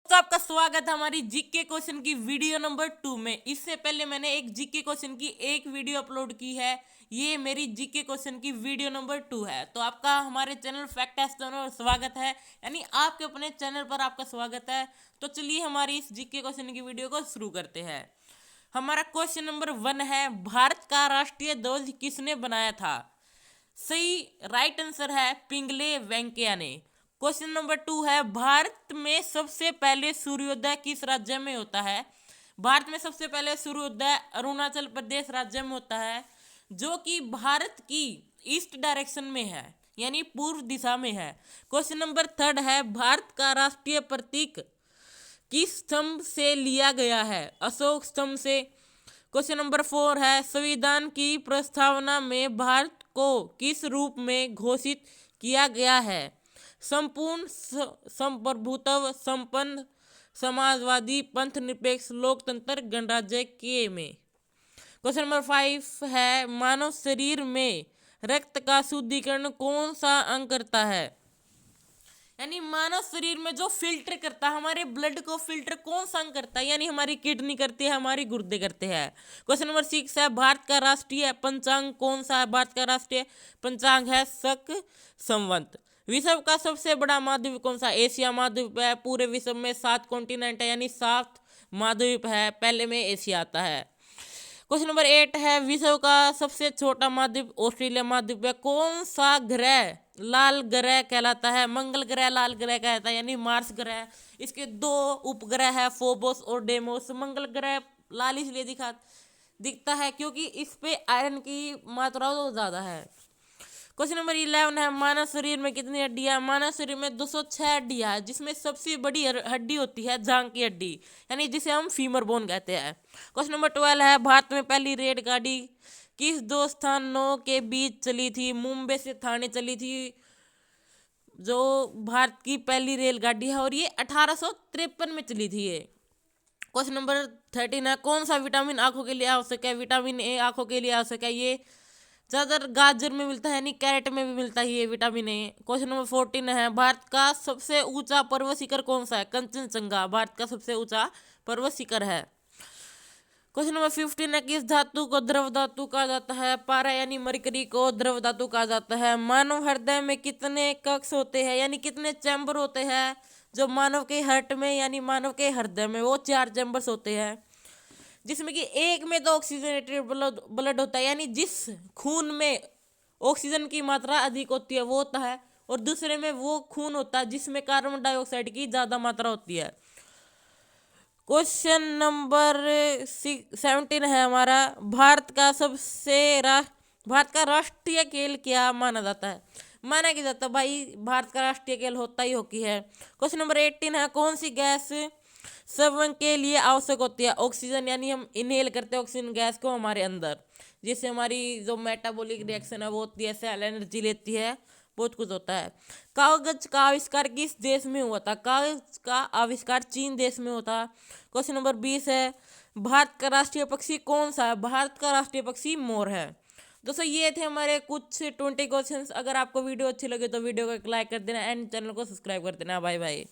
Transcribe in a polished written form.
तो आपका स्वागत है हमारी जीके क्वेश्चन की वीडियो नंबर 2 में। इससे पहले मैंने एक जीके क्वेश्चन की एक वीडियो अपलोड की है। ये मेरी जीके क्वेश्चन की वीडियो नंबर 2 है। तो आपका हमारे चैनल फैक्ट टेस्ट पर स्वागत है, यानी आपके अपने चैनल पर आपका स्वागत है। तो चलिए हमारी इस जीके क्वेश्चन की वीडियो को शुरू करते हैं। हमारा क्वेश्चन नंबर 1 है, भारत का राष्ट्रीय ध्वज किसने बनाया था? सही राइट आंसर है पिंगले वेंकैया ने। क्वेश्चन नंबर 2 है, भारत में सबसे पहले सूर्योदय किस राज्य में होता है? भारत में सबसे पहले सूर्योदय अरुणाचल प्रदेश राज्य में होता है, जो कि भारत की ईस्ट डायरेक्शन में है, यानी पूर्व दिशा में है। क्वेश्चन नंबर 3 है, भारत का राष्ट्रीय प्रतीक किस स्तंभ से लिया गया है? अशोक स्तंभ से। क्वेश्चन नंबर 4 है, संविधान की प्रस्तावना में भारत को किस रूप में घोषित किया गया है? संपूर्ण संप्रभुत्व, संपन्न समाजवादी, पंथ निरपेक्ष, लोकतंत्र, गणराज्य के में। क्वेश्चन नंबर 5 है, मानव शरीर में रक्त का शुद्धिकरण कौन सा अंग करता है? यानी मानव शरीर में जो फिल्टर करता है, हमारे ब्लड को फिल्टर कौन सा अंग करता है? यानी हमारी किडनी करती है, हमारी गुर्दे करते हैं। क्वेश्चन नंबर 6 है, भारत का राष्ट्रीय पंचांग कौन सा है? भारत का राष्ट्रीय पंचांग है शक संवत। विश्व का सबसे बड़ा महाद्वीप कौन सा? एशिया महाद्वीप है। पूरे विश्व में 7 कॉन्टिनेंट है, यानी 7 महाद्वीप है। पहले में एशिया आता है। क्वेश्चन नंबर 8 है, विश्व का सबसे छोटा महाद्वीप ऑस्ट्रेलिया महाद्वीप है। कौन सा ग्रह लाल ग्रह कहलाता है? मंगल ग्रह लाल ग्रह कहलाता है, यानी मार्स ग्रह। इसके 2 उपग्रह है, फोबोस और डेमोस। मंगल ग्रह लाल इसलिए दिखता है क्योंकि इस पे आयरन की मात्रा तो ज्यादा है। क्वेश्चन नंबर 11 है, मानव शरीर में कितनी हड्डियां? मानव शरीर में 206 हड्डियां है, जिसमें सबसे बड़ी हड्डी होती है जांघ की हड्डी, यानी जिसे हम फीमर बोन कहते हैं। क्वेश्चन नंबर 12 है, भारत में पहली रेलगाड़ी किस 2 स्थानों के बीच चली थी? मुंबई से थाने चली थी, जो भारत की पहली रेलगाड़ी है, और ये 1853 में चली थी ये। क्वेश्चन नंबर 13 है, कौन सा विटामिन आंखों के लिए आवश्यक है? विटामिन ए आंखों के लिए आवश्यक है। ये ज़्यादातर गाजर में मिलता है, यानी कैरेट में भी मिलता है ये विटामिन ए। क्वेश्चन नंबर 14 है, भारत का सबसे ऊंचा पर्वत शिखर कौन सा है? कंचनजंगा भारत का सबसे ऊंचा पर्वत शिखर है। क्वेश्चन नंबर 15 है, किस धातु को द्रव धातु कहा जाता है? पारा यानी मरकरी को द्रव धातु कहा जाता है। मानव हृदय में कितने कक्ष होते हैं, यानी कितने चैम्बर होते हैं? जो मानव के हार्ट में, यानी मानव के हृदय में, वो 4 चैम्बर्स होते हैं, जिसमें कि एक में तो ऑक्सीजनेटेड ब्लड होता है, यानी जिस खून में ऑक्सीजन की मात्रा अधिक होती है वो होता है, और दूसरे में वो खून होता है जिसमें कार्बन डाइऑक्साइड की ज्यादा मात्रा होती है। क्वेश्चन नंबर 17 है हमारा, भारत का राष्ट्रीय खेल क्या माना जाता है? माना क्या जाता है भाई, भारत का राष्ट्रीय खेल होता ही हॉकी है। क्वेश्चन नंबर 18 है, कौन सी गैस श्वसन के लिए आवश्यक होती है? ऑक्सीजन, यानी हम इनहेल करते हैं ऑक्सीजन गैस को हमारे अंदर, जिससे हमारी जो मेटाबॉलिक रिएक्शन है वो होती है, सेल एनर्जी लेती है, बहुत कुछ होता है। कागज का आविष्कार किस देश में हुआ था? कागज का आविष्कार चीन देश में होता। क्वेश्चन नंबर 20 है, भारत का राष्ट्रीय पक्षी कौन सा है? भारत का राष्ट्रीय पक्षी मोर है। दोस्तों ये थे हमारे कुछ 20 क्वेश्चंस। अगर आपको वीडियो अच्छी लगे तो वीडियो को एक लाइक कर देना एंड चैनल को सब्सक्राइब कर देना। Bye bye.